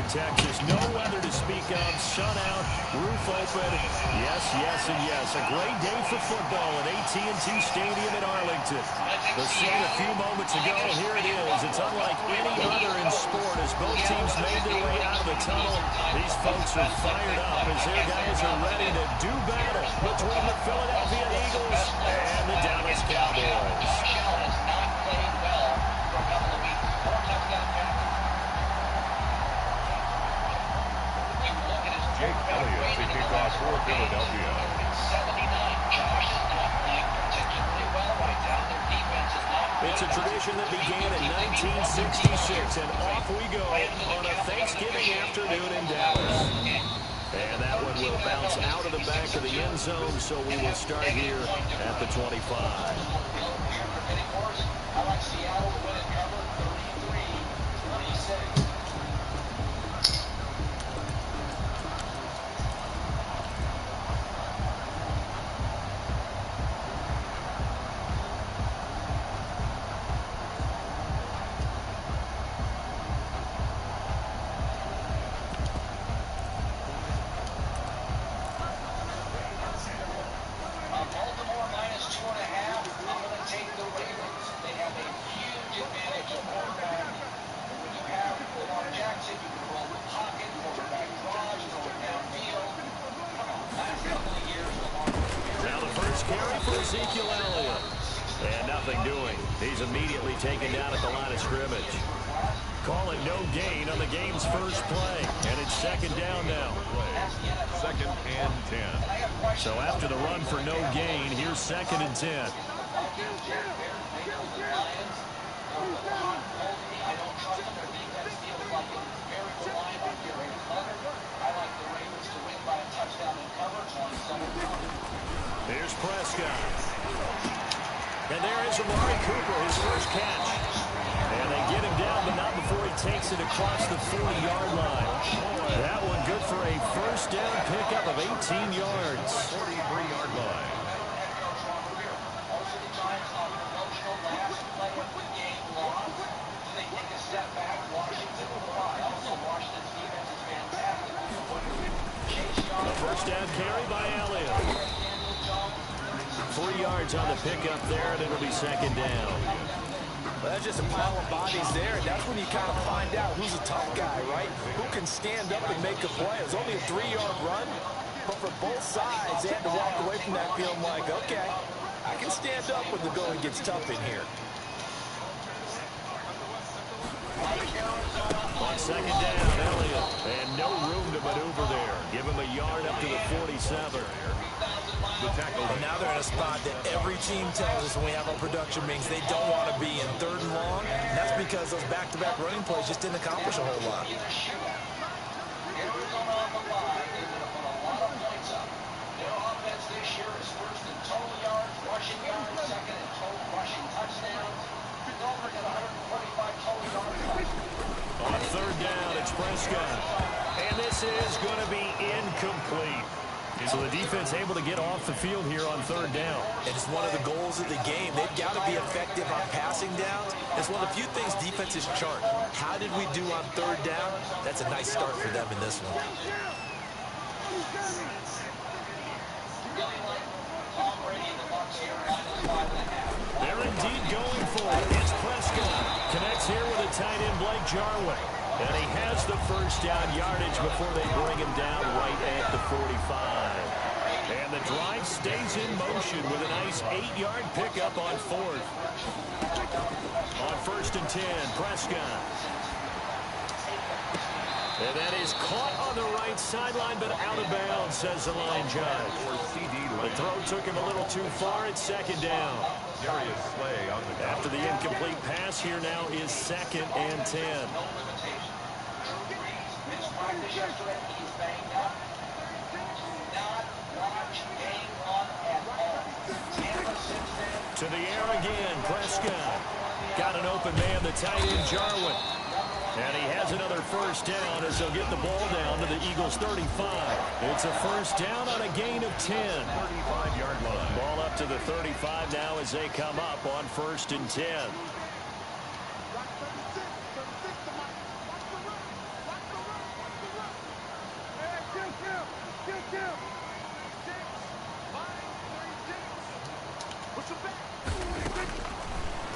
Texas. No weather to speak of. Sun out, roof open. Yes, yes, and yes. A great day for football at AT&T Stadium in Arlington. The scene a few moments ago, here it is. It's unlike any other in sport as both teams made their way out of the tunnel. These folks are fired up as their guys are ready to do battle between the Philadelphia Eagles and the Dallas Cowboys. Jake Elliott to kick off for Philadelphia. It's a tradition that began in 1966, and off we go on a Thanksgiving afternoon in Dallas. And that one will bounce out of the back of the end zone, so we will start here at the 25. I like Seattle to win and cover 33-26. And nothing doing. He's immediately taken down at the line of scrimmage. Calling no gain on the game's first play. And it's second down now. Second and 10. So after the run for no gain, here's second and 10. Here's Prescott. And there is Amari Cooper, his first catch. And they get him down, but not before he takes it across the 40-yard line. That one good for a first down pickup of 18 yards. 43-yard line. A first down carry by Elliott. 3 yards on the pickup there, and it'll be second down. Well, that's just a pile of bodies there. That's when you kind of find out who's a tough guy, right? Who can stand up and make a play. It was only a 3-yard run, but for both sides, they had to walk away from that feeling like, okay, I can stand up when the going gets tough in here. On second down, Elliott, and no room to maneuver there. Give him a yard up to the 47. The tackle. And now they're in a spot that every team tells us when we have our production meetings they don't want to be in, third and long. And that's because those back-to-back running plays just didn't accomplish a whole lot. On third down, it's Prescott. And this is going to be incomplete. So the defense able to get off the field here on third down. And it's one of the goals of the game. They've got to be effective on passing downs. It's one of the few things defenses chart. How did we do on third down? That's a nice start for them in this one. They're indeed going for it. It's Prescott. Connects here with a tight end, Blake Jarwin. And he has the first down yardage before they bring him down right at the 45. And the drive stays in motion with a nice 8-yard pickup on fourth. On first and 10, Prescott. And that is caught on the right sideline, but out of bounds, says the line judge. The throw took him a little too far. It's second down. After the incomplete pass, here now is second and 10. To the air again, Prescott. Got an open man, the tight end, Jarwin. And he has another first down as they'll get the ball down to the Eagles' 35. It's a first down on a gain of 10. 35-yard line. Ball up to the 35 now as they come up on first and 10.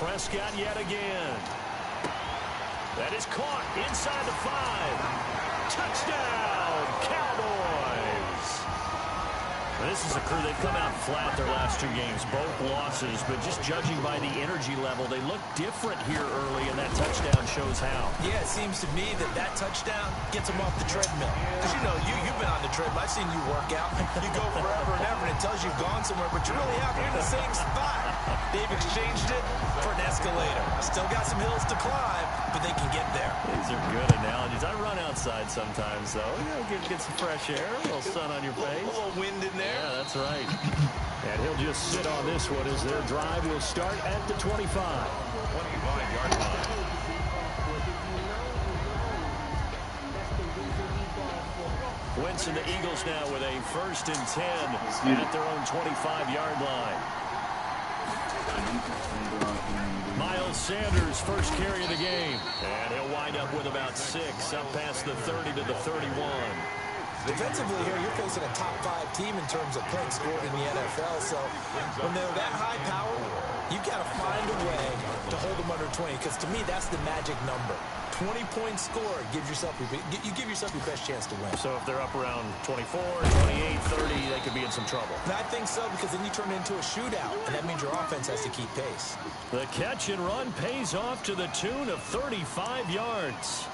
Prescott yet again. That is caught inside the 5. Touchdown, Cowboys. This is a crew. They've come out flat their last 2 games, both losses, but just judging by the energy level, they look different here early, and that touchdown shows how. Yeah, it seems to me that touchdown gets them off the treadmill. Because, you know, you've been on the treadmill. I've seen you work out. You go forever and ever, and it tells you've gone somewhere, but you're really out here in the same spot. They've exchanged it for an escalator. Still got some hills to climb, but they can get there. These are good analogies. I run outside sometimes, though. You know, get some fresh air, a little sun on your face. A little wind in there. Yeah, that's right. And he'll just sit on this one as their drive will start at the 25. 25-yard line. Wentz and the Eagles now with a 1st and 10 at their own 25-yard line. Miles Sanders, first carry of the game. And he'll wind up with about 6, up past the 30 to the 31. Defensively here, you're facing a top 5 team in terms of points scored in the NFL. So when they're that high power, you've got to find a way to hold them under 20. Because to me, that's the magic number. 20 points scored gives yourself you give yourself your best chance to win. So if they're up around 24, 28, 30, they could be in some trouble. And I think so, because then you turn it into a shootout, and that means your offense has to keep pace. The catch and run pays off to the tune of 35 yards.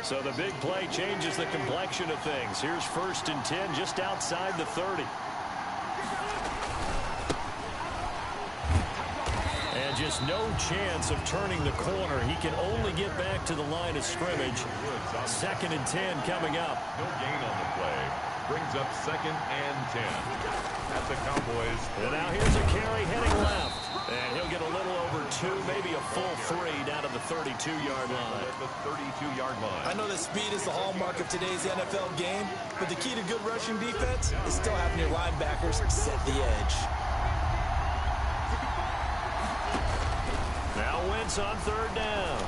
So the big play changes the complexion of things. Here's 1st and 10 just outside the 30. And just no chance of turning the corner. He can only get back to the line of scrimmage. 2nd and 10 coming up. No gain on the play. Brings up 2nd and 10. At the Cowboys. And now here's a carry heading left. And he'll get a little over 2, maybe a full 3 down to the 32-yard line. At the 32-yard line. I know that speed is the hallmark of today's NFL game, but the key to good rushing defense is still having your linebackers set the edge. Now Wentz on 3rd down.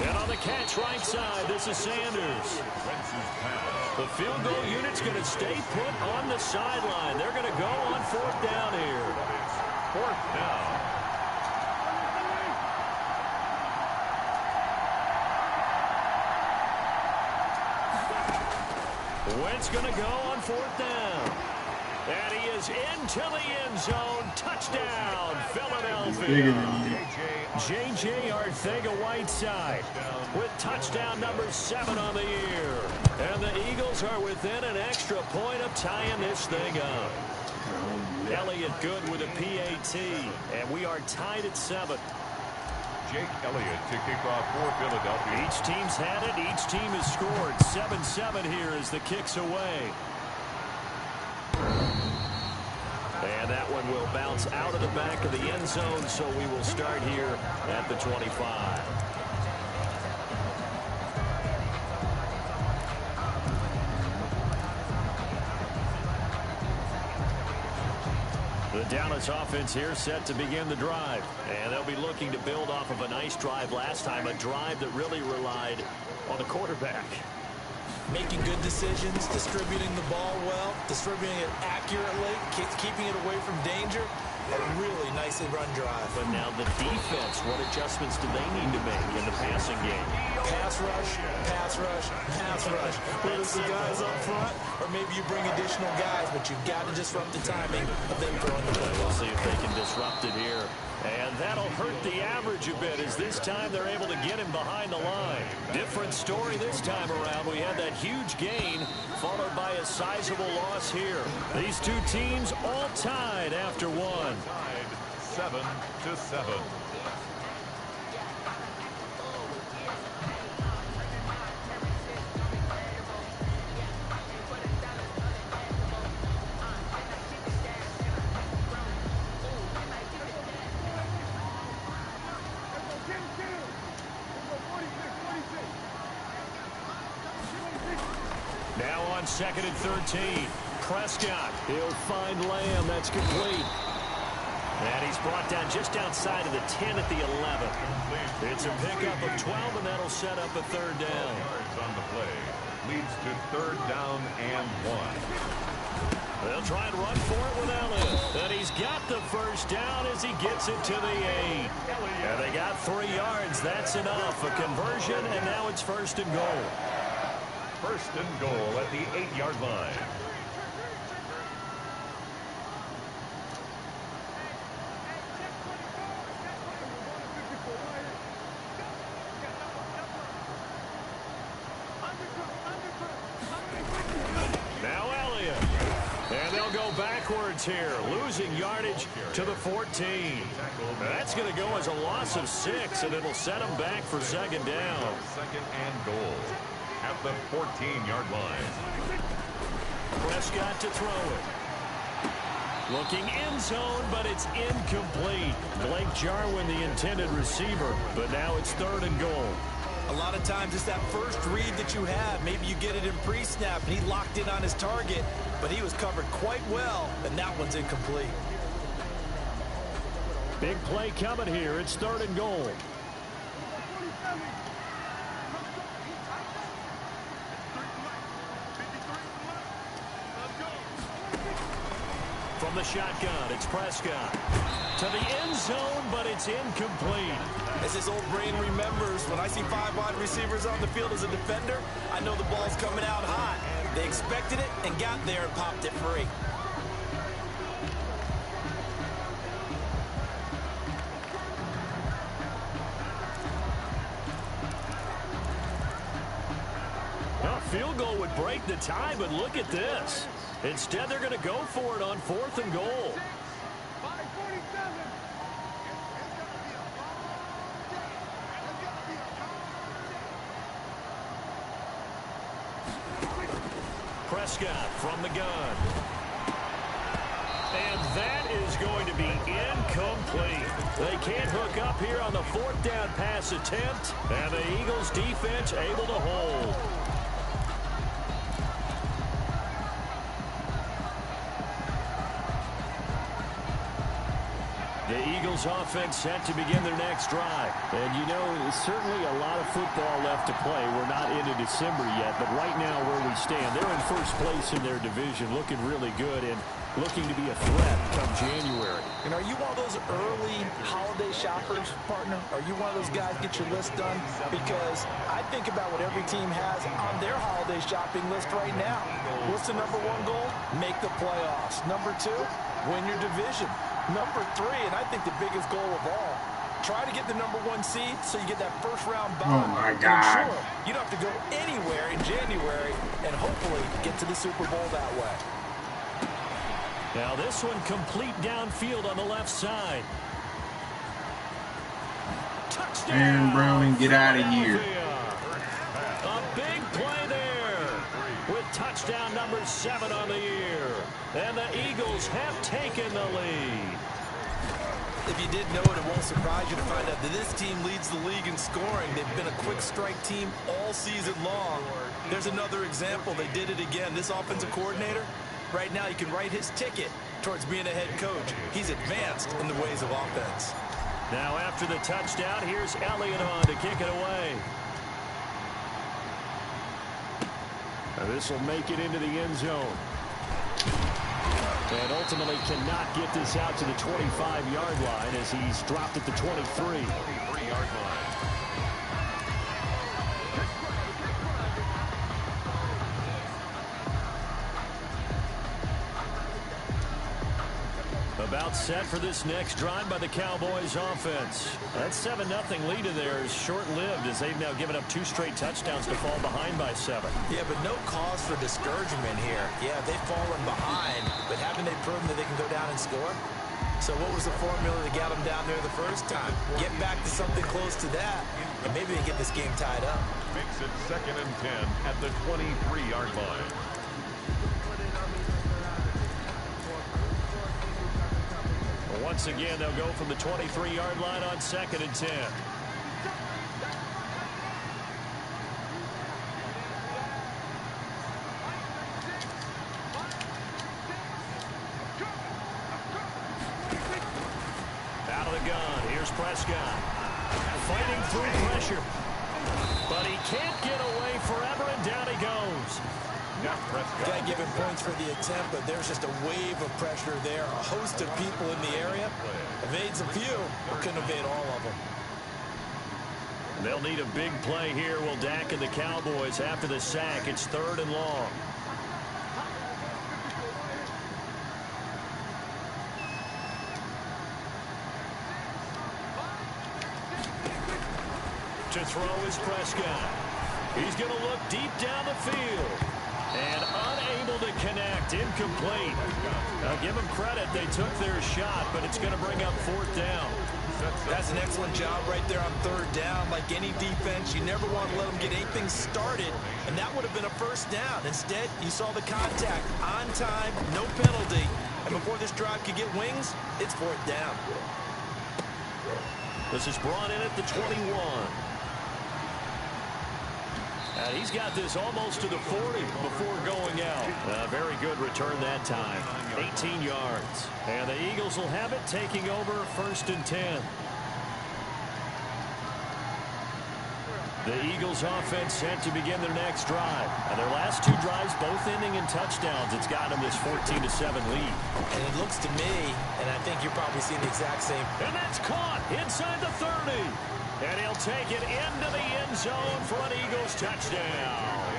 And on the catch right side, this is Sanders. The field goal unit's going to stay put on the sideline. They're going to go on 4th down here. 4th down. Wentz going to go on 4th down. And he is into the end zone. Touchdown, Philadelphia. J.J. Arcega-Whiteside with touchdown number 7 on the year. And the Eagles are within an extra point of tying this thing up. Elliott good with a PAT. And we are tied at 7. Jake Elliott to kick off for Philadelphia. Each team's had it. Each team has scored. 7-7 here as the kick's away. And that one will bounce out of the back of the end zone, so we will start here at the 25. The Dallas offense here set to begin the drive. And they'll be looking to build off of a nice drive last time, a drive that really relied on the quarterback. Making good decisions, distributing the ball well, distributing it accurately, keeping it away from danger. A really nicely run drive. But now the defense, what adjustments do they need to make in the passing game? Pass rush, pass rush, pass rush. Whether it's the guys up front, or maybe you bring additional guys, but you've got to disrupt the timing of them throwing the ball. We'll see if they can disrupt it here. And that'll hurt the average a bit, as this time they're able to get him behind the line. Different story this time around. We had that huge gain, followed by a sizable loss here. These two teams all tied after one. Tied 7-7. Now on 2nd and 13. Prescott. He'll find Lamb. That's complete. And he's brought down just outside of the 10 at the 11. It's a pickup of 12, and that'll set up a third down. Yards on the play leads to third down and 1. They'll try and run for it with Elliott. And he's got the first down as he gets it to the 8. And they got 3 yards. That's enough. A conversion, and now it's first and goal. First and goal at the 8-yard line. Backwards here, losing yardage to the 14. That's going to go as a loss of 6, and it'll set them back for second down. Second and goal at the 14-yard line. Prescott to throw it. Looking end zone, but it's incomplete. Blake Jarwin, the intended receiver, but now it's third and goal. A lot of times it's that first read that you have. Maybe you get it in pre-snap, and he locked in on his target, but he was covered quite well, and that one's incomplete. Big play coming here. It's third and goal. From the shotgun, it's Prescott. To the end zone, but it's incomplete. As his old brain remembers, when I see 5 wide receivers on the field as a defender, I know the ball's coming out hot. They expected it and got there and popped it free. A field goal would break the tie, but look at this. Instead, they're going to go for it on fourth and goal. Prescott from the gun. And that is going to be incomplete. They can't hook up here on the fourth down pass attempt, and the Eagles defense able to hold. The Eagles offense set to begin their next drive. And you know, there's certainly a lot of football left to play. We're not into December yet, but right now where we stand, they're in first place in their division, looking really good and looking to be a threat come January. And are you one of those early holiday shoppers, partner? Are you one of those guys get your list done? Because I think about what every team has on their holiday shopping list right now. What's the number 1 goal? Make the playoffs. Number 2, win your division. Number 3, and I think the biggest goal of all, try to get the number 1 seed so you get that first round bye. Oh my God. Sure, you don't have to go anywhere in January and hopefully get to the Super Bowl that way. Now this one complete downfield on the left side. Touchdown! Aaron Browning, get out of here. A big play there with touchdown number 7 on the year. And the Eagles have taken the lead. If you didn't know it, it won't surprise you to find out that this team leads the league in scoring. They've been a quick strike team all season long. There's another example. They did it again. This offensive coordinator, right now, you can write his ticket towards being a head coach. He's advanced in the ways of offense. Now after the touchdown, here's Elliott on to kick it away. This will make it into the end zone. And ultimately cannot get this out to the 25-yard line as he's dropped at the 23. 23-yard line. About set for this next drive by the Cowboys offense. That 7-0 lead in there is short-lived as they've now given up 2 straight touchdowns to fall behind by 7. Yeah, but no cause for discouragement here. Yeah, they've fallen behind, but haven't they proven that they can go down and score? So what was the formula that got them down there the first time? Get back to something close to that, and maybe they get this game tied up. Makes it 2nd and 10 at the 23-yard line. Once again, they'll go from the 23-yard line on 2nd and 10. Here's Prescott. Fighting through pressure. But he can't get away forever, and down he goes. Got to give him points for the attempt, but there's just a wave of pressure there. A host of people in the area. Evades a few, but couldn't evade all of them. They'll need a big play here. Will Dak and the Cowboys after the sack. It's 3rd and long. To throw is Prescott. He's going to look deep down the field. And unable to connect. Incomplete. Now give them credit. They took their shot, but it's going to bring up 4th down. That's an excellent job right there on 3rd down. Like any defense, you never want to let them get anything started, and that would have been a 1st down. Instead, you saw the contact on time, no penalty, and before this drive could get wings, it's 4th down. This is brought in at the 21. And he's got this almost to the 40 before going out. Very good return that time. 18 yards. And the Eagles will have it, taking over 1st and 10. The Eagles offense set to begin their next drive. And their last 2 drives both ending in touchdowns. It's got them this 14-7 lead. And it looks to me, and I think you're probably seeing the exact same. And that's caught inside the 30. And he'll take it into the end zone for an Eagles touchdown.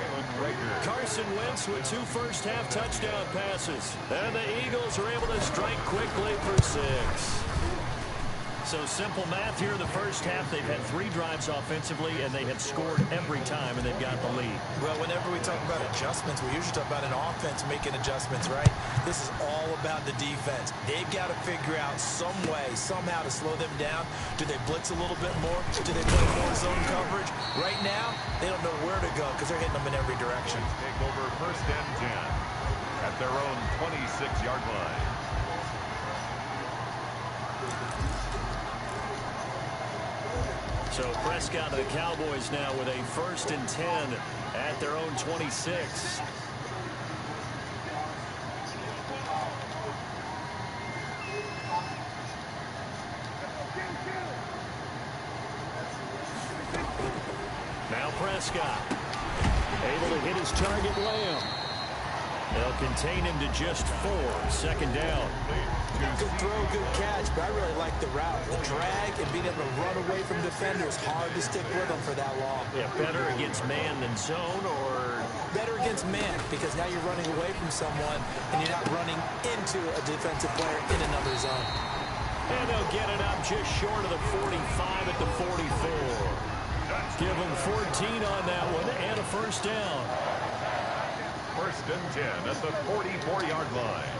Carson Wentz with 2 first-half touchdown passes. And the Eagles are able to strike quickly for 6. So simple math here in the first half. They've had 3 drives offensively, and they have scored every time, and they've got the lead. Well, whenever we talk about adjustments, we usually talk about an offense making adjustments, right? This is all about the defense. They've got to figure out some way, somehow to slow them down. Do they blitz a little bit more? Do they play more zone coverage? Right now, they don't know where to go because they're hitting them in every direction. Take over 1st and 10 at their own 26-yard line. So Prescott and the Cowboys now with a 1st and 10 at their own 26. Now Prescott able to hit his target Lamb. They'll contain him to just 4. 2nd down. Good throw, good catch, but I really like the route. The drag and being able to run away from defenders. Hard to stick with them for that long. Yeah, better against man than zone, or? Better against man, because now you're running away from someone and you're not running into a defensive player in another zone. And they'll get it up just short of the 45 at the 44. Give them 14 on that one and a 1st down. 1st and 10 at the 44-yard line.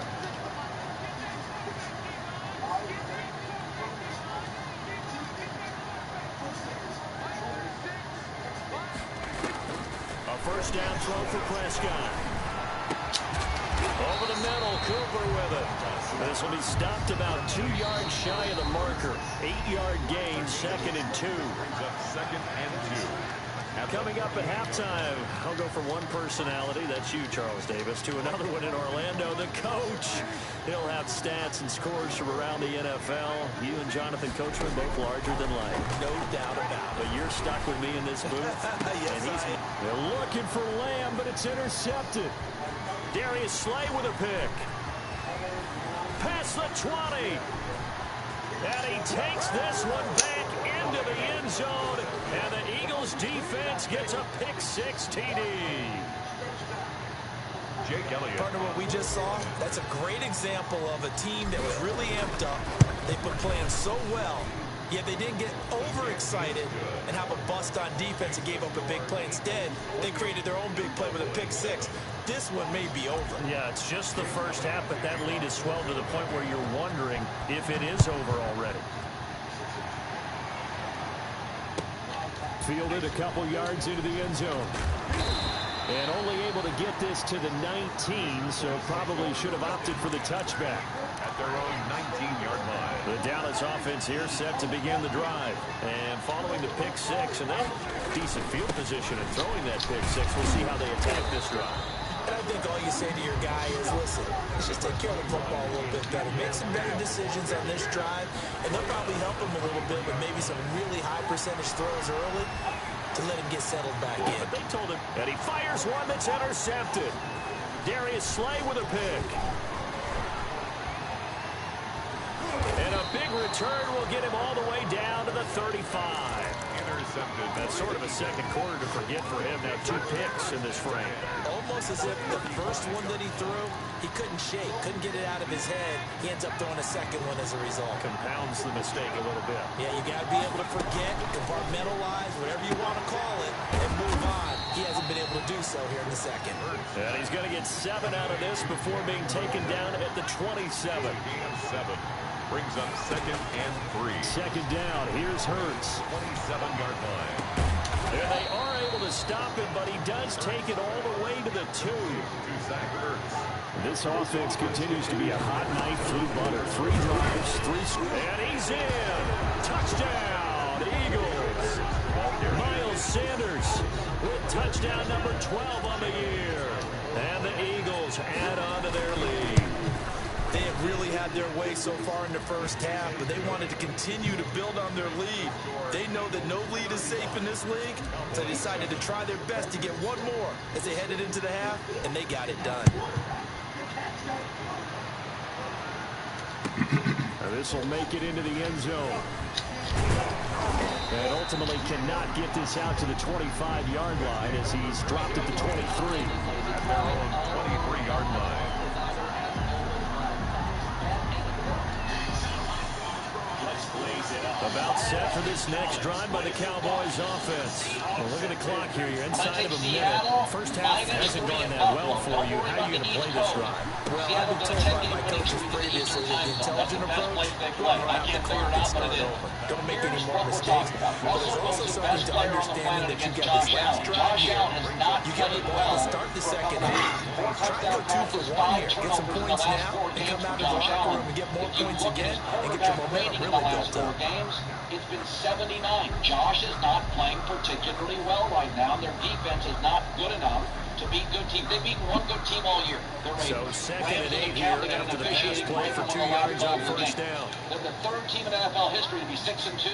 A 1st down throw for Prescott. Over the middle, Cooper with it. This will be stopped about 2 yards shy of the marker. 8-yard gain, 2nd and 2. Brings up 2nd and 2. Coming up at halftime, I'll go from one personality, that's you, Charles Davis, to another one in Orlando, the coach. He'll have stats and scores from around the NFL. You and Jonathan Coachman both larger than life. No doubt about it. But you're stuck with me in this booth. Yes, and they're looking for Lamb, but it's intercepted. Darius Slay with a pick. Past the 20. And he takes this one back into the end zone. And the Eagles defense gets a pick-6 TD. Jake Elliott. Partner, what we just saw, that's a great example of a team that was really amped up. They've been playing so well, yet they didn't get overexcited and have a bust on defense and gave up a big play. Instead, they created their own big play with a pick-6. This one may be over. Yeah, it's just the first half, but that lead has swelled to the point where you're wondering if it is over already. Fielded a couple yards into the end zone. And only able to get this to the 19, so probably should have opted for the touchback. At their own 19-yard line. The Dallas offense here set to begin the drive. And following the pick-6, and that decent field position and throwing that pick-6, we'll see how they attack this drive. And I think all you say to your guy is, listen, let's just take care of the football a little bit better. Make some better decisions on this drive, and they'll probably help him a little bit with maybe some really high percentage throws early to let him get settled back in. But they told him, and he fires one that's intercepted. Darius Slay with a pick. And a big return will get him all the way down to the 35. Intercepted. That's sort of a second quarter to forget for him. Now 2 picks in this frame. Almost as if the first one that he threw, he couldn't shake, couldn't get it out of his head. He ends up throwing a second one as a result. Compounds the mistake a little bit. Yeah, you got to be able to forget, compartmentalize, whatever you want to call it, and move on. He hasn't been able to do so here in the second. And he's going to get 7 out of this before being taken down at the 27. Gain of 7. Brings up 2nd and 3. Second down. Here's Hurts. 27-yard line. And they are able to stop him, but he does take it all the way to the 2. Two-sack Hurts. This offense continues to be a hot knife through butter. 3 drives, 3 scores. And he's in. Touchdown, Eagles. Miles Sanders with touchdown number 12 on the year. And the Eagles add on to their lead. They have really had their way so far in the first half, but they wanted to continue to build on their lead. They know that no lead is safe in this league, so they decided to try their best to get one more as they headed into the half, and they got it done. This will make it into the end zone. And ultimately cannot get this out to the 25-yard line as he's dropped at the 23. Their own 23-yard line. About set for this next drive by the Cowboys offense. Well, look at the clock here. You're inside of a minute. First half hasn't gone that well for you. How are you going to play this drive? Well, I've been told by my coaches previously that the intelligent approach, run around the clock and start over. Don't make any more mistakes. But there's also something to understanding that you got this last drive here. You got the ball to start the second half. Try to go 2 for 1 here. Get some points now and come out of the locker room and get more points again and get your momentum really built up. It's been 79. Josh is not playing particularly well right now. Their defense is not good enough to beat good teams. They've beaten one good team all year. So 2nd and 8 here after the pass play for 2 yards on first down. They're the 3rd team in NFL history to be 6-2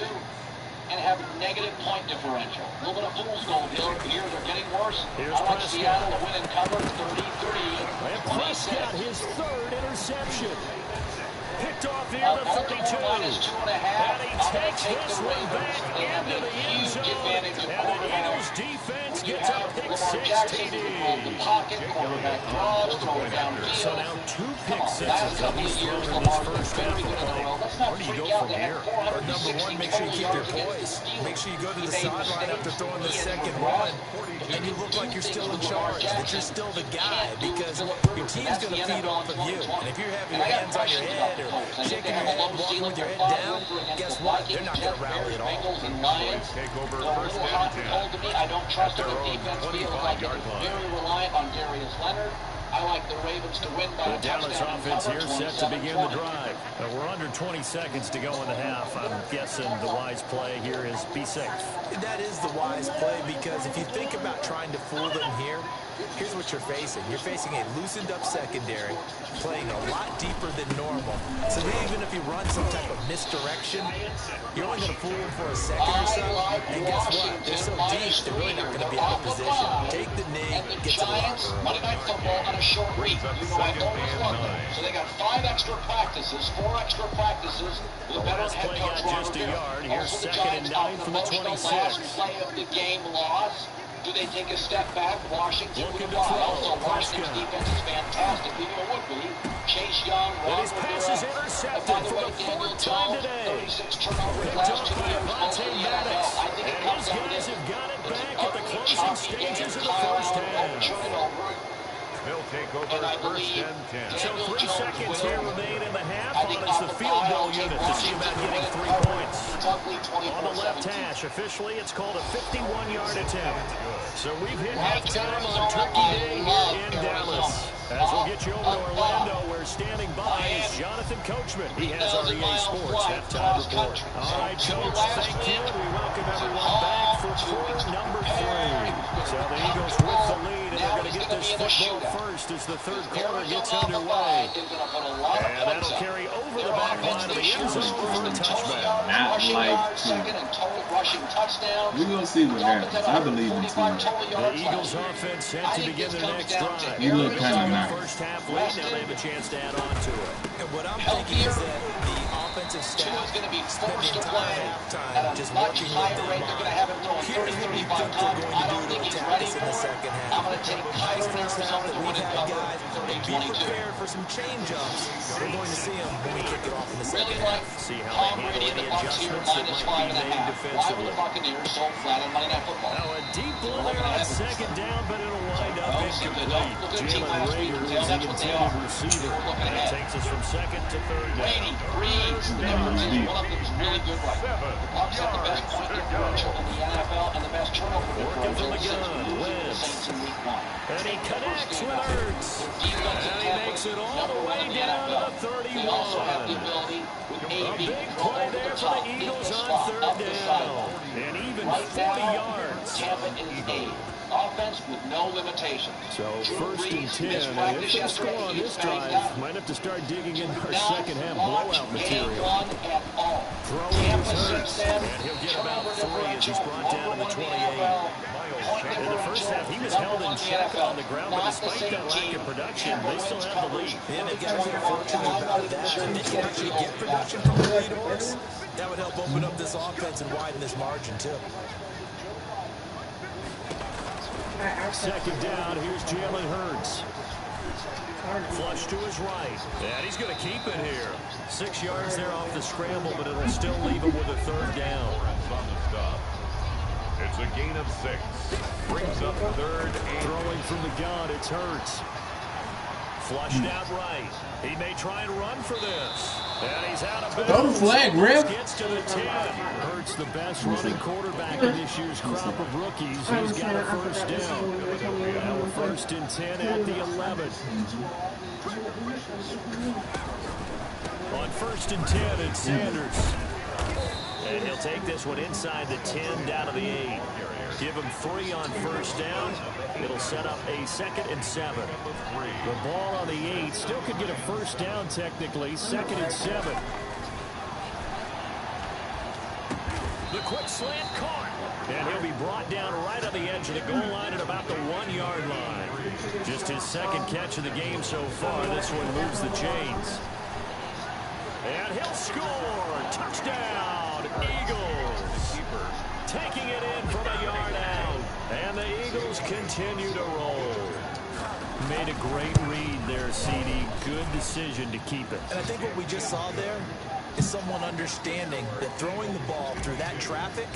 and have negative point differential. A little bit of fool's gold here. They're getting worse. Here's I like Prescott. Seattle to win and cover 33. And Prescott, his 3rd interception. Picked off here at the 32. And he takes this one back into the end zone. And the Eagles defense gets a pick-6 TD. So now 2 pick-sixes that he's thrown in this first half of play. Where do you go from here? Number 1, make sure you keep your poise. Make sure you go to the sideline after throwing the second one, and you look like you're still in charge, that you're still the guy, because your team's going to feed off of you. And if you're having your hands on your head or shaking your head, walking with your head down, guess what? They're not going to rally at all. Take over first and 10. I don't trust their defense. Feels like it's very reliant on Darius Leonard. I like the Ravens to win by The Dallas offense here set to begin the drive. We're under 20 seconds to go in the half. I'm guessing the wise play here is be safe. That is the wise play, because if you think about trying to fool them here, here's what you're facing. You're facing a loosened up secondary, playing a lot deeper than normal. So even if you run some type of misdirection, you're only going to fool them for a second or so. And guess what? They're so deep, they're really not going to be out of position. Take the knee, get to the locker room. Monday Night Football on a short week. You know I always love them. So they got 5 extra practices, 4 extra practices. The veteran head play coach got just a yard. Here's 2nd and 9 from the 26. Play of the game loss. Do they take a step back? Washington Looking with to a throw. Also, Washington's defense is fantastic. You know would be. Chase Young, And his pass is intercepted for the 4th time today. 36 turnovers Picked last up 2 by years. Avonte Maddox. And his guys have got it back at the closing stages of the first half. They'll take over first and 10. So 3 seconds here remain in the half as the field goal unit to see about getting 3 points. On the left hash, officially it's called a 51-yard attempt. So we've hit halftime on Turkey Day here in Dallas. As we'll get you over to Orlando, where standing by is Jonathan Coachman. He has our EA Sports halftime report. All right, Coach, thank you. And we welcome everyone back for quarter number 3. So the Eagles with the lead, and they're going to get get this football first as the third quarter gets underway. And that'll carry over the back line of the end zone for a touchback. Not like we're going to see what happens. I believe in Tim. The Eagles offense set to begin their next drive. He looked kind of nice. First half lead, now they have a chance to add on to it. And what I'm thinking is that the offensive staff is going to be spent forced the to play entire time at a just much working higher with rate. They're going to have it throwing Here's what we 35 think they're times. going I to don't do think to he's attack ready us in for the it. second half. I'm going to take Kaiser First and half that Arizona to we've win and had cover guys in be 22. prepared for some change-ups. We're going to see them when we kick it off in the second Really half. like See how Tom they Brady handle and any the Bucs here adjustments that might be made -5.5. Why were defensively. the Buccaneers so flat on Monday Night Football? Now a deep one there on second down, but it'll wind up incomplete. Good team Jalen last week. Rager is the That's what they intended are. receiver. We're looking And it ahead. takes us from second to third down. Brady, Breeze, never missed one of them is really good right. The Bucs have the best point differential in the NFL and the best turnover Working from differential the since gun, losing the Wentz. Saints in week 1. And he connects with Hurts. Defensive And he makes it all the way down to the 31. They also have the ability with A AB big to throw play over there the for top, the get Eagles the on slot, third up the down. sideline. And even Right 40 now, yards. Tampa is a offense with no limitations. So first and 10, missed and practice if they yesterday, score on he's this banged drive, up. might have to start digging in our Not second half watch blowout game material. 1 at all. Throwing Tampa his since Hurts, then, and he'll get about turnover 3 as he's brought down to the 28. In the first half, he was held in check on the ground, but despite that lack of production, they still have the lead. And they've got to be fortunate about that. If they can actually get production from the lead horse, that would help open up this offense and widen this margin, too. Second down, here's Jalen Hurts. Flush to his right. And he's going to keep it here. 6 yards there off the scramble, but it'll still leave him with a third down. On the stop. It's a gain of 6. Brings up third and Throwing from the gun, it's Hurts. Flushed out right. He may try and run for this. And he's out of bounds. Throw the flag, ref. Gets to the 10. Hurts the best running quarterback in this year's crop of rookies. He's got a first down. Now a first and 10 at the 11. On first and 10, it's Sanders. And he'll take this one inside the 10 down to the 8. Give him 3 on first down. It'll set up a 2nd and 7. The ball on the 8 still could get a first down technically. 2nd and 7. The quick slant caught. And he'll be brought down right on the edge of the goal line at about the 1-yard line. Just his second catch of the game so far. This one moves the chains. And he'll score. Touchdown, Eagles. Taking it in from a yard out. And the Eagles continue to roll. Made a great read there, CD. Good decision to keep it. And I think what we just saw there is someone understanding that throwing the ball through that traffic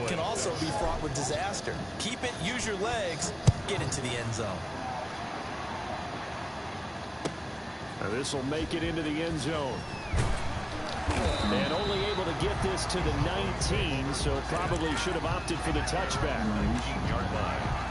can also be fraught with disaster. Keep it, use your legs, get into the end zone. Now this will make it into the end zone. And only able to get this to the 19, so probably should have opted for the touchback. 19-yard line.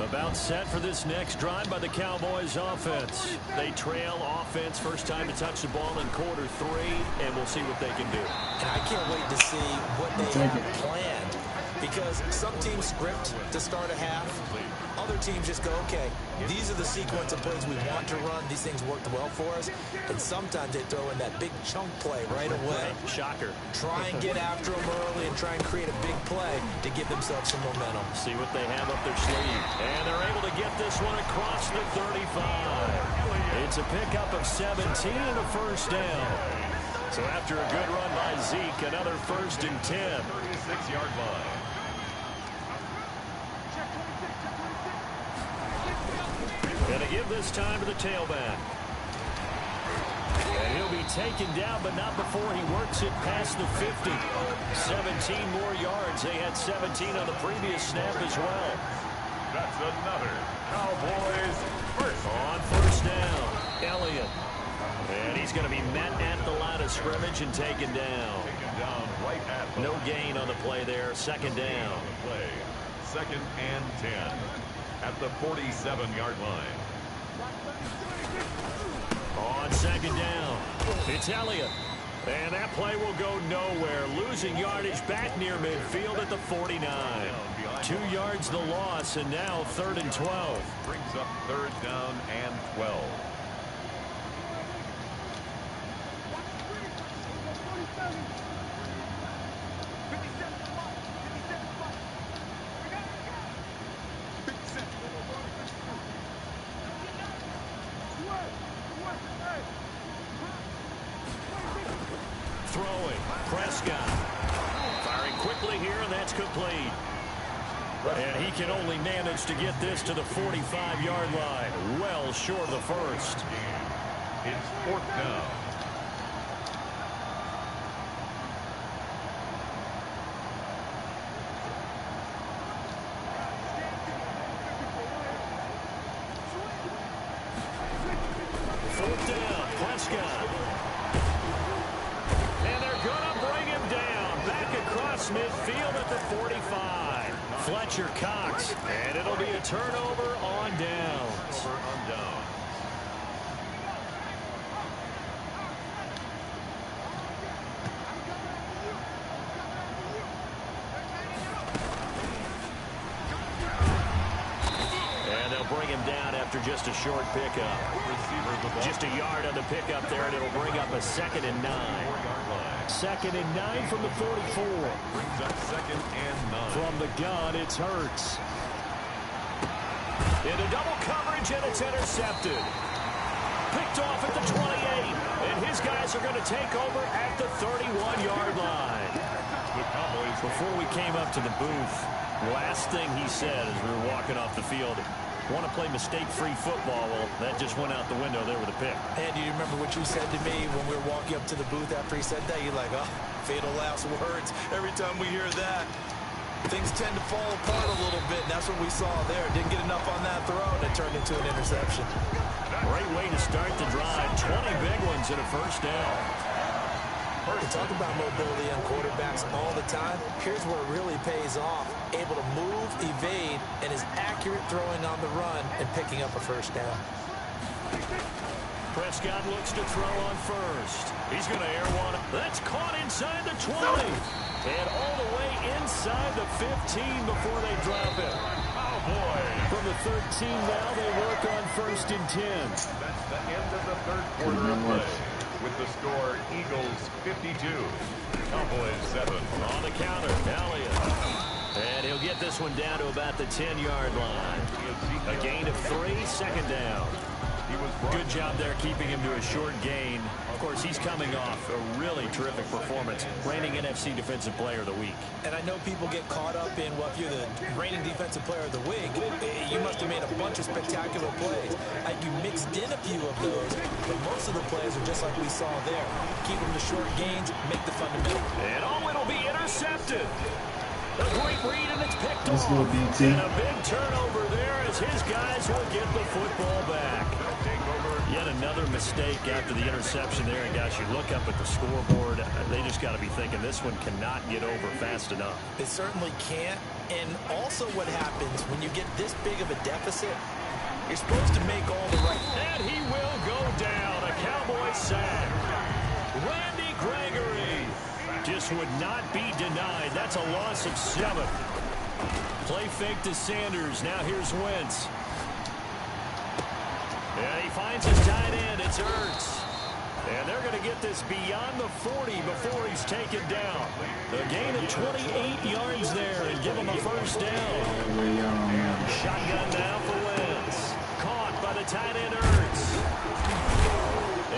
About set for this next drive by the Cowboys offense. They trail offense, first time to touch the ball in quarter 3, and we'll see what they can do. And I can't wait to see what they have planned, because some teams script to start a half. Other teams just go, okay, these are the sequence of plays we want to run. These things worked well for us. And sometimes they throw in that big chunk play right away. Shocker. Try and get after them early and try and create a big play to give themselves some momentum. See what they have up their sleeve. And they're able to get this one across the 35. It's a pickup of 17 and a first down. So after a good run by Zeke, another first and 10. 36-yard line. Going to give this time to the tailback. And he'll be taken down, but not before he works it past the 50. 17 more yards. They had 17 on the previous snap as well. That's another Cowboys first. On first down, Elliott. And he's going to be met at the line of scrimmage and taken down. Taken down right at the No gain on the play there. Second down. play. 2nd and 10 at the 47-yard line. On second down, it's Elliott. And that play will go nowhere. Losing yardage back near midfield at the 49. 2 yards the loss, and now 3rd and 12. Brings up 3rd down and 12. Throwing, Prescott. Firing quickly here, and that's complete. And he can only manage to get this to the 45-yard line. Well short of the first. It's 4th down. Prescott. And they're going to bring him down. Back across midfield at the 45. Fletcher Cox. And it'll be a turnover on downs. And they'll bring him down after just a short pickup. Just a yard on the pickup there, and it'll bring up a 2nd and 9. 2nd and 9 from the 44. Brings up 2nd and 9. From the gun, it's Hurts. Into double coverage, and it's intercepted. Picked off at the 28, and his guys are going to take over at the 31-yard line. Before we came up to the booth, last thing he said as we were walking off the field, want to play mistake-free football. Well, that just went out the window there with a pick. And do you remember what you said to me when we were walking up to the booth after he said that? You're like, oh, fatal last words. Every time we hear that, things tend to fall apart a little bit, and that's what we saw there. Didn't get enough on that throw, and it turned into an interception. Great way to start the drive. 20 big ones and a first down. We talk about mobility on quarterbacks all the time. Here's where it really pays off. Able to move, evade, and is accurate throwing on the run and picking up a first down. Prescott looks to throw on first. He's going to air one. That's caught inside the 20. And all the way inside the 15 before they drop it. Oh, boy. From the 13 now, they work on 1st and 10. That's the end of the 3rd quarter of play. With the score, Eagles 52, Cowboys 7. On the counter, Elliott. And he'll get this one down to about the 10-yard line. A gain of 3, 2nd down. Good job there keeping him to a short gain. Of course, he's coming off a really terrific performance. Reigning NFC Defensive Player of the Week. And I know people get caught up in, well, if you're the reigning Defensive Player of the Week, you must have made a bunch of spectacular plays. You mixed in a few of those, but most of the plays are just like we saw there. Keep them to short gains, make the fundamental. And it'll be intercepted. A great read, and it's picked off. BT. And a big turnover there as his guys will get the football back. Yet another mistake after the interception there. And, guys, you look up at the scoreboard, they just got to be thinking this one cannot get over fast enough. It certainly can't. And also what happens when you get this big of a deficit, you're supposed to make all the right. And he will go down. A Cowboy sack. Randy Gregory just would not be denied. That's a loss of 7. Play fake to Sanders. Now here's Wentz. And he finds his tight end. It's Hurts. And they're going to get this beyond the 40 before he's taken down. A gain of 28 yards there and give him a first down. Shotgun now for Wentz. Caught by the tight end Hurts.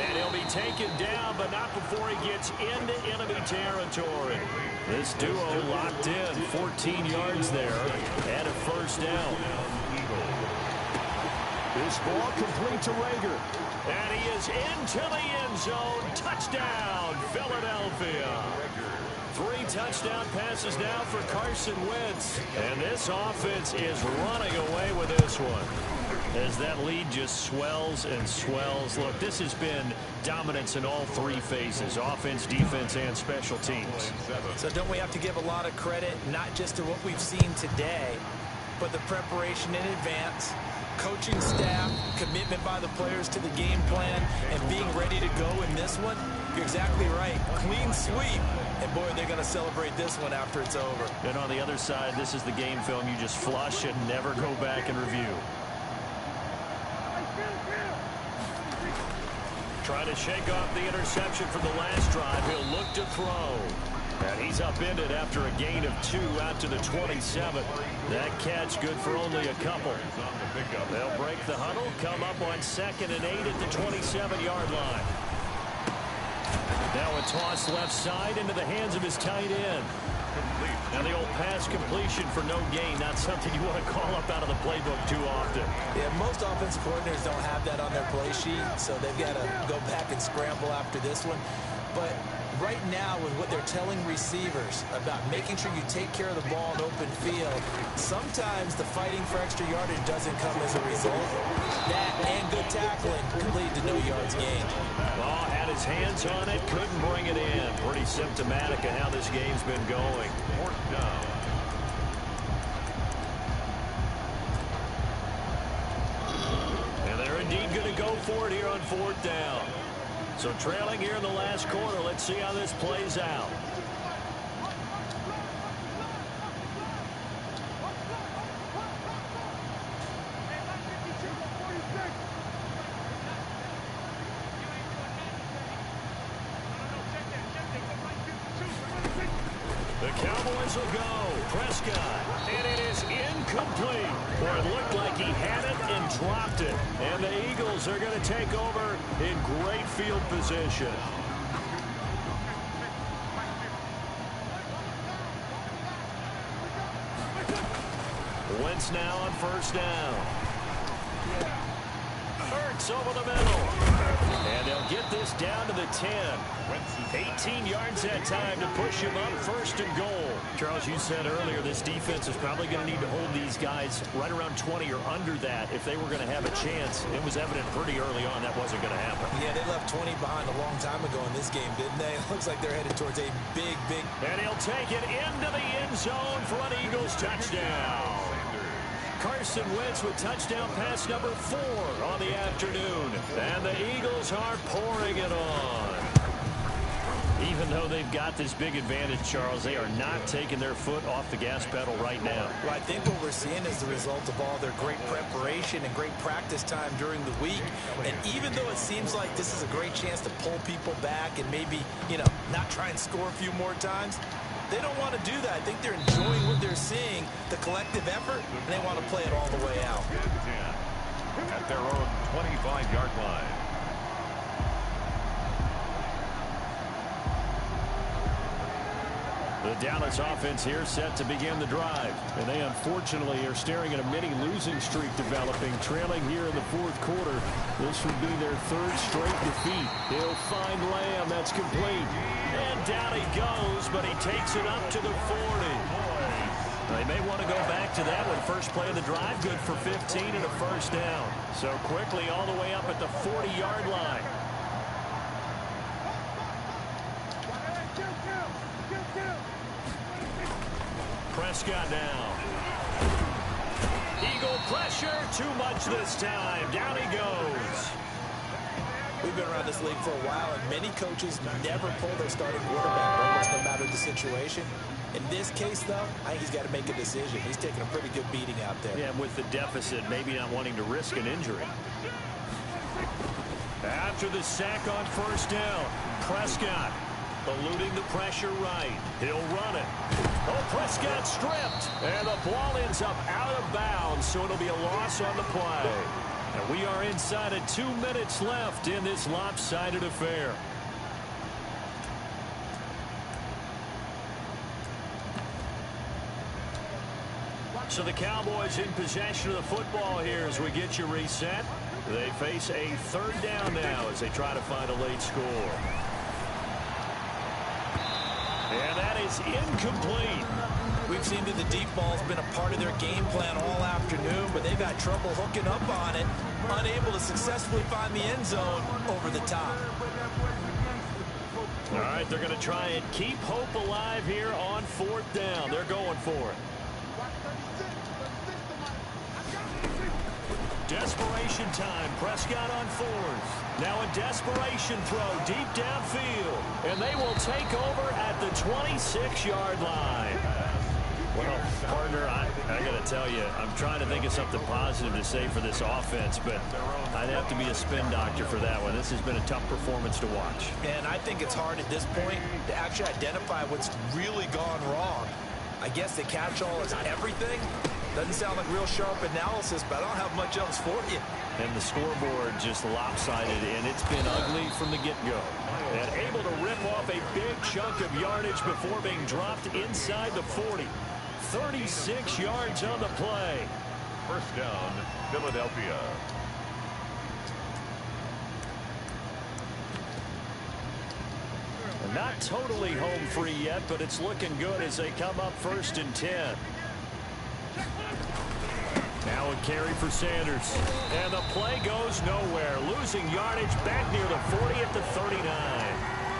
And he'll be taken down, but not before he gets into enemy territory. This duo locked in. 14 yards there and a first down. This ball complete to Rager. And he is into the end zone. Touchdown, Philadelphia. 3 touchdown passes now for Carson Wentz. And this offense is running away with this one. As that lead just swells and swells. Look, this has been dominance in all 3 phases. Offense, defense, and special teams. So don't we have to give a lot of credit, not just to what we've seen today, but the preparation in advance, coaching staff, commitment by the players to the game plan and being ready to go in this one, you're exactly right. Clean sweep. And, boy, they're going to celebrate this one after it's over. And on the other side, this is the game film you just flush and never go back and review. Trying to shake off the interception from the last drive. He'll look to throw. And he's upended after a gain of 2 out to the 27. That catch good for only a couple. They'll break the huddle, come up on 2nd and 8 at the 27-yard line. Now a toss left side into the hands of his tight end. Now the old pass completion for no gain, not something you want to call up out of the playbook too often. Yeah, most offensive coordinators don't have that on their play sheet, so they've got to go back and scramble after this one. But right now, with what they're telling receivers about making sure you take care of the ball in open field, sometimes the fighting for extra yardage doesn't come as a result. That and good tackling can lead to no yards gained. Ball had his hands on it, couldn't bring it in. Pretty symptomatic of how this game's been going. 4th down. And they're indeed going to go for it here on 4th down. So trailing here in the last quarter. Let's see how this plays out. The Cowboys will go. Prescott. And it is incomplete. Or it looked like he had it and dropped it. And the Eagles are going to take over in great field position. Wentz now on 1st down. Hurts over the middle. And they'll get this down to the 10. 18 yards that time to push him up 1st and goal. Charles, you said earlier this defense is probably going to need to hold these guys right around 20 or under that if they were going to have a chance. It was evident pretty early on that wasn't going to happen. Yeah, they left 20 behind a long time ago in this game, didn't they? It looks like they're headed towards a big. And he'll take it into the end zone for an Eagles touchdown. Carson Wentz with touchdown pass number 4 on the afternoon. And the Eagles are pouring it on. Even though they've got this big advantage, Charles, they are not taking their foot off the gas pedal right now. Well, I think what we're seeing is the result of all their great preparation and great practice time during the week. And even though it seems like this is a great chance to pull people back and maybe, not try and score a few more times, they don't want to do that. I think they're enjoying what they're seeing, the collective effort, and they want to play it all the way out. At their own 25-yard line. The Dallas offense here set to begin the drive. And they unfortunately are staring at a mini losing streak developing, trailing here in the 4th quarter. This would be their 3rd straight defeat. He'll find Lamb. That's complete. And down he goes, but he takes it up to the 40. They may want to go back to that one. First play of the drive, good for 15 and a 1st down. So quickly all the way up at the 40-yard line. Prescott now. Eagle pressure, too much this time. Down he goes. We've been around this league for a while, and many coaches never pull their starting quarterback, almost no matter the situation. In this case, though, I think he's got to make a decision. He's taking a pretty good beating out there. Yeah, with the deficit, maybe not wanting to risk an injury. After the sack on 1st down, Prescott eluding the pressure right. He'll run it. Oh, Prescott stripped. And the ball ends up out of bounds, so it'll be a loss on the play. And we are inside of 2 minutes left in this lopsided affair. So the Cowboys in possession of the football here as we get you reset. They face a 3rd down now as they try to find a late score. And that is incomplete. We've seen that the deep ball's been a part of their game plan all afternoon, but they've had trouble hooking up on it, unable to successfully find the end zone over the top. All right, they're going to try and keep hope alive here on 4th down. They're going for it. Desperation time. Prescott on fourth. Now a desperation throw deep downfield. And they will take over at the 26-yard line. Well, partner, I got to tell you, I'm trying to think of something positive to say for this offense, but I'd have to be a spin doctor for that one. This has been a tough performance to watch. And I think it's hard at this point to actually identify what's really gone wrong. I guess the catch-all is everything. Doesn't sound like real sharp analysis, but I don't have much else for you. And the scoreboard just lopsided, and it's been ugly from the get-go. And able to rip off a big chunk of yardage before being dropped inside the 40. 36 yards on the play. First down, Philadelphia. Not totally home free yet, but it's looking good as they come up 1st and 10. Now a carry for Sanders. And the play goes nowhere. Losing yardage back near the 40 at the 39.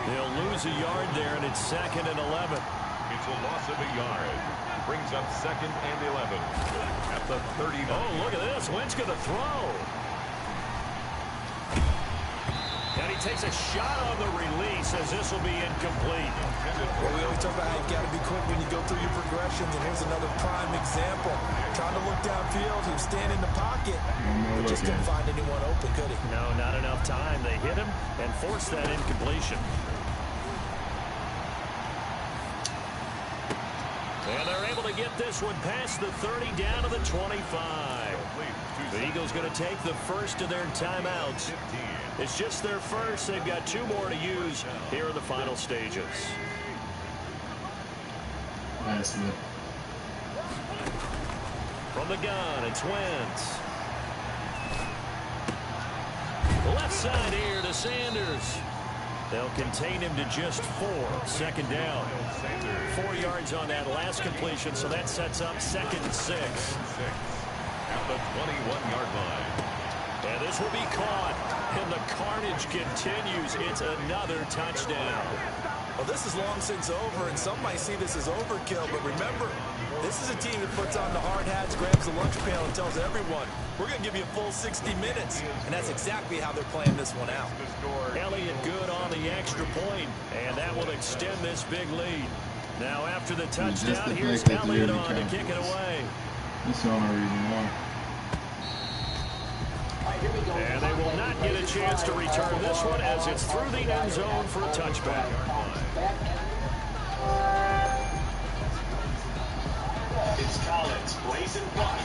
They'll lose a yard there, and it's 2nd and 11. It's a loss of a yard. Brings up 2nd and 11 at the 39. Oh, look at this. Wentz going to throw. And he takes a shot on the release as this will be incomplete. Well, we always talk about how you've got to be quick when you go through your progressions, and here's another prime example. Trying to look downfield, he was standing in the pocket, but just couldn't find anyone open, could he? No, not enough time. They hit him and forced that incompletion. And they're able to get this one past the 30 down to the 25. The Eagles going to take the first of their timeouts. It's just their first. They've got 2 more to use here in the final stages. Nicely. From the gun, it's Wentz. Left side here to Sanders. They'll contain him to just 4. 2nd down. 4 yards on that last completion, so that sets up 2nd and 6. At the 21-yard line. And this will be caught, and the carnage continues. It's another touchdown. Well, this is long since over, and some might see this as overkill, but remember, this is a team that puts on the hard hats, grabs the lunch pail, and tells everyone, we're going to give you a full 60 minutes. And that's exactly how they're playing this one out. Elliott good on the extra point, and that will extend this big lead. Now after the touchdown, here's Elliott on to kick it away. That's the only reason why. And they will not get a chance to return this one as it's through the end zone for a touchback. It's Collins, blazing white.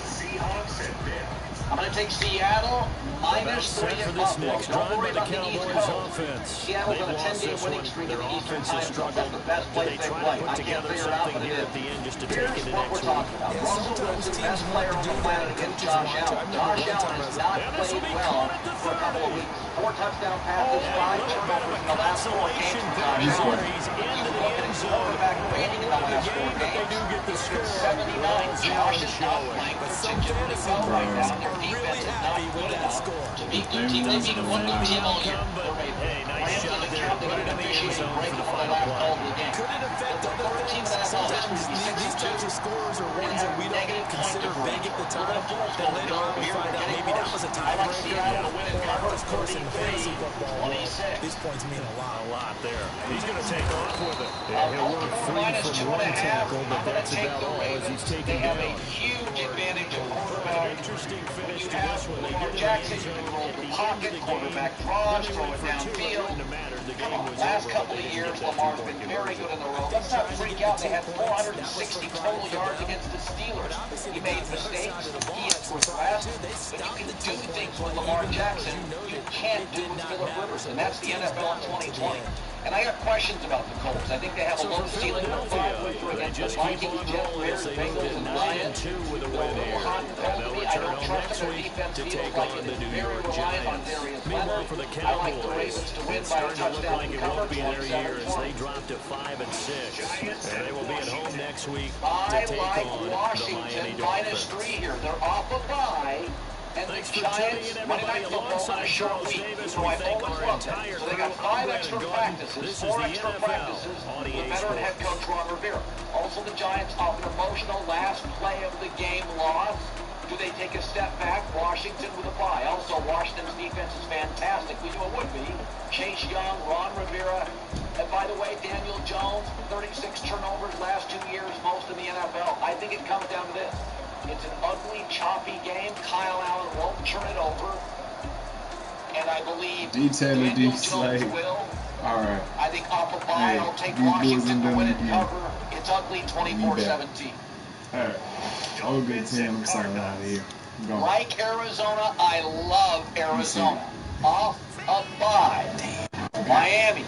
Seahawks and Bills. I'm going to take Seattle minus Set 3 for at this Buffalo. next Don't drive worry by the about the East Cowboys Coast. offense. Seattle's They've on a lost 10-game this winning one. streak Their in the Eastern offense has Time Zone. struggled. That's the best Do place they they try play. to I put can't together figure it out, something but it here is. at the end just to take Here's it to what next we're week? talking about. Yeah, Russell sometimes Wilson, teams best want player to on do the that, planet and against coaches Josh want to. I Allen. remember Josh one Allen time has as not And this will played be well caught at the for a couple of 30. weeks. 4 touchdown passes, 5 A little bit of turnovers a in the last 4 games consolation for Josh prize Allen. here. He's into You the look at end his zone. quarterback rating in the Won the last 4 game, but they games. do get the It's score. 79. Josh is not Showing. playing But some particularly fantasy well right players now. Their are really defense is not happy with good that enough score. to beat good teams. They've beaten one good team all year. But, hey, nice shot there. Put it in the end zone for the on the final last play. call of the game. Could it affect The other third team things? in the NFL Sometimes history to be these types of scores are ones that we don't consider big at the time. Then later on we find out maybe that was a tiebreaker. Or, of course, in fantasy football, these points mean a lot. A lot there. He's going to take off with it. Yeah, he'll work free from one tackle, but that's about all as he's taken They have down. a huge advantage of An quarterback. interesting finish You to have this one. They Lamar get in the Jackson, end you zone roll at the the end pocket, of the game. quarterback draws, Then they throw went it for 2. It downfield. wouldn't have mattered. The Come game on, was last over, couple but of they years, didn't get that Lamar's 2-point been very conversion. good in the road. Let's not freak out. They had 460 total yards against the Steelers. He made mistakes. He has progressed. But you can do things with Lamar Jackson you can't do with Phillip Rivers, and that's the NFL in 2020. And I got questions about the Colts. I think they have a low ceiling of 5 wins They against the just keep Vikings, on Jets, rolling Bears, as they move Bengals, to and 9-2 Lions. with a They're win a little here. hot and And cold to they'll me. I return don't home trust next their week defense to feels take like on it the is New very York reliant on Giants. Darius Meanwhile, Leonard. for the I like the Cowboys, Ravens to win it's by a starting to look touchdown like and it cover won't be their year as 27-20. they drop to 5-6. And they will be at home next week to I take like on the Washington Miami minus Dolphins. 3 here. They're off a bye. And Thanks the for tuning Giants, in, Monday everybody. Night Football on Alongside a short Charles week. Davis, So we I thank always our loved entire it. So they crew. got 5 I'm extra Brandon Gordon. practices, This is 4 the extra NFL practices on with EA veteran head Sports. coach Ron Rivera. Also, the Giants off an emotional last play of the game loss. Do they take a step back? Washington with a bye. Also, Washington's defense is fantastic. We knew it would be. Chase Young, Ron Rivera. And by the way, Daniel Jones, 36 turnovers last 2 years, most in the NFL. I think it comes down to this. It's an ugly, choppy game. Kyle Allen won't turn it over. And I believe Daniel Jones will. Alright. I think off a bye, I'll take Washington to win and cover. It's ugly, 24-17. Alright. Algood10, I'm signing out of here. Like Arizona, I love Arizona. Off a bye. Miami.